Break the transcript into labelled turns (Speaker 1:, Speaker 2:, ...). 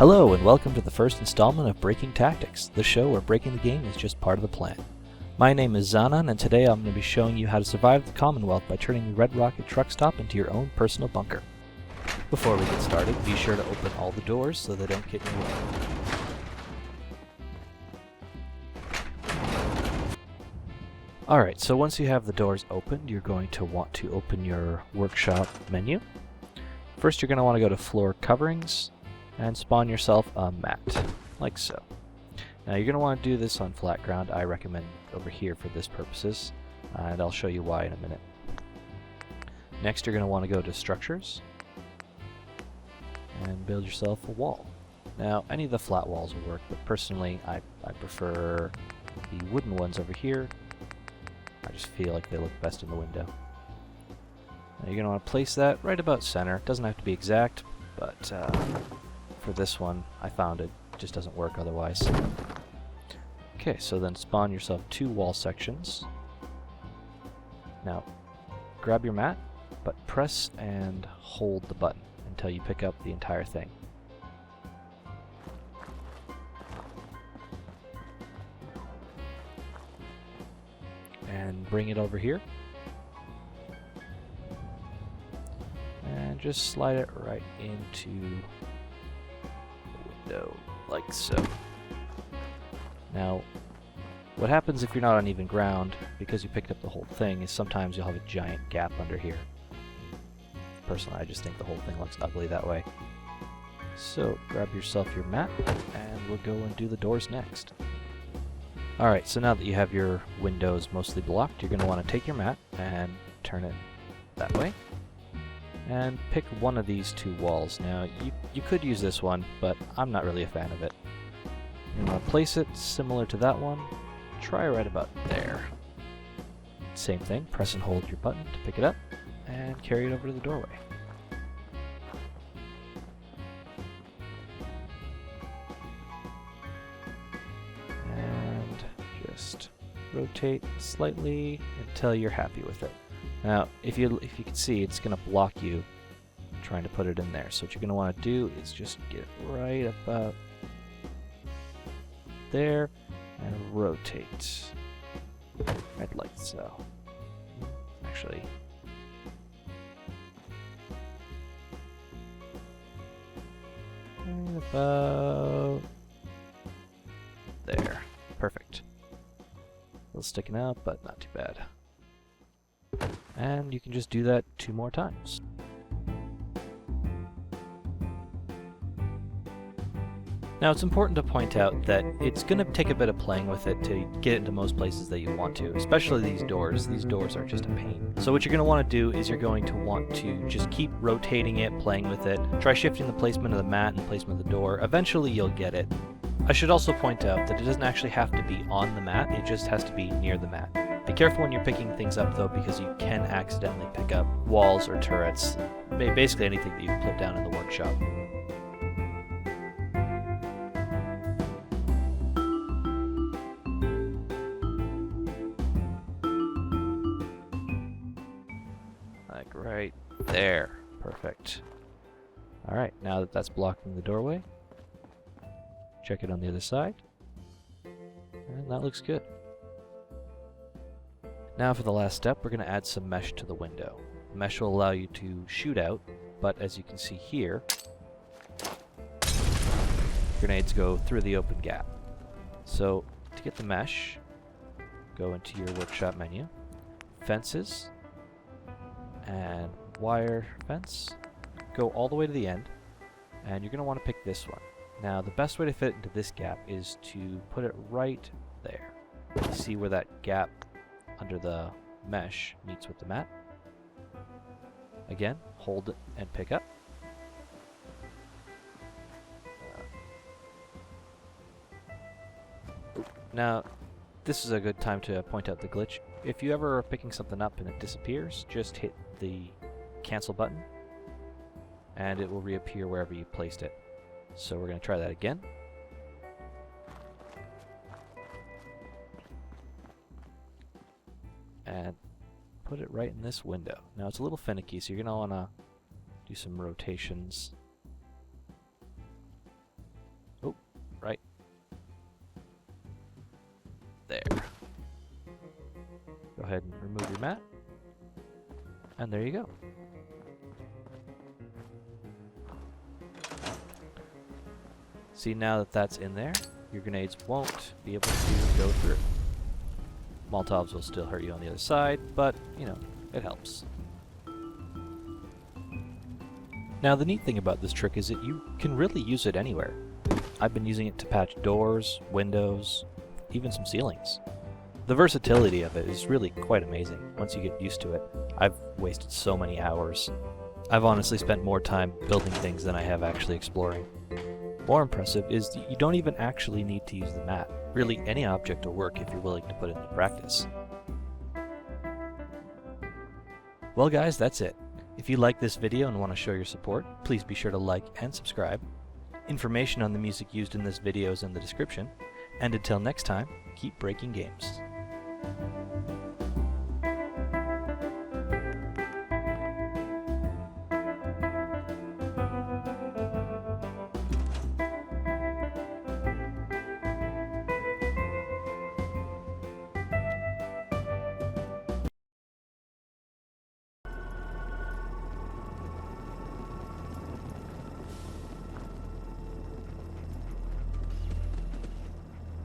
Speaker 1: Hello and welcome to the first installment of Breaking Tactics, the show where breaking the game is just part of the plan. My name is Zanan, and today I'm going to be showing you how to survive the Commonwealth by turning the Red Rocket truck stop into your own personal bunker. Before we get started, be sure to open all the doors so they don't get in your way. Alright, so once you have the doors opened, you're going to want to open your workshop menu. First, you're going to want to go to floor coverings and spawn yourself a mat, like so. Now you're going to want to do this on flat ground. I recommend over here for this purposes, and I'll show you why in a minute. Next, you're going to want to go to structures and build yourself a wall. Now any of the flat walls will work, but personally I prefer the wooden ones over here. I just feel like they look best in the window. Now you're going to want to place that right about center. It doesn't have to be exact, but for this one I found it just doesn't work otherwise. Okay, so then spawn yourself 2 wall sections. Now grab your mat, but press and hold the button until you pick up the entire thing. And bring it over here. And just slide it right into the window, like so. Now, what happens if you're not on even ground, because you picked up the whole thing, is sometimes you'll have a giant gap under here. Personally, I just think the whole thing looks ugly that way. So, grab yourself your mat, and we'll go and do the doors next. Alright, so now that you have your windows mostly blocked, you're going to want to take your mat and turn it that way. And pick one of these 2 walls. Now, you could use this one, but I'm not really a fan of it. You're going to place it similar to that one. Try right about there. Same thing, press and hold your button to pick it up, and carry it over to the doorway. Just rotate slightly until you're happy with it. Now, if you can see, it's going to block you trying to put it in there. So what you're going to want to do is just get right about there and rotate, right like so. Actually, right about there. Perfect. A little sticking out, but not too bad. And you can just do that 2 more times. Now it's important to point out that it's going to take a bit of playing with it to get it into most places that you want to, especially these doors. These doors are just a pain. So what you're going to want to do is you're going to want to just keep rotating it, playing with it. Try shifting the placement of the mat and placement of the door. Eventually you'll get it. I should also point out that it doesn't actually have to be on the mat, it just has to be near the mat. Be careful when you're picking things up though, because you can accidentally pick up walls or turrets, basically anything that you've put down in the workshop. Like right there. Perfect. Alright, now that that's blocking the doorway, check it on the other side, and that looks good. Now for the last step, we're going to add some mesh to the window. The mesh will allow you to shoot out, but as you can see here, grenades go through the open gap. So to get the mesh, go into your workshop menu, fences, and wire fence, go all the way to the end, and you're going to want to pick this one. Now the best way to fit into this gap is to put it right there. You see where that gap under the mesh meets with the mat? Again, hold it and pick up. Now, this is a good time to point out the glitch. If you ever are picking something up and it disappears, just hit the cancel button and it will reappear wherever you placed it. So we're going to try that again. And put it right in this window. Now it's a little finicky, so you're going to want to do some rotations there. Go ahead and remove your mat. And there you go. See, now that that's in there, your grenades won't be able to go through. Molotovs will still hurt you on the other side, but, you know, it helps. Now, the neat thing about this trick is that you can really use it anywhere. I've been using it to patch doors, windows, even some ceilings. The versatility of it is really quite amazing once you get used to it. I've wasted so many hours. I've honestly spent more time building things than I have actually exploring. More impressive is that you don't even actually need to use the mat. Really, any object will work if you're willing to put it into practice. Well guys, that's it. If you like this video and want to show your support, please be sure to like and subscribe. Information on the music used in this video is in the description. And until next time, keep breaking games.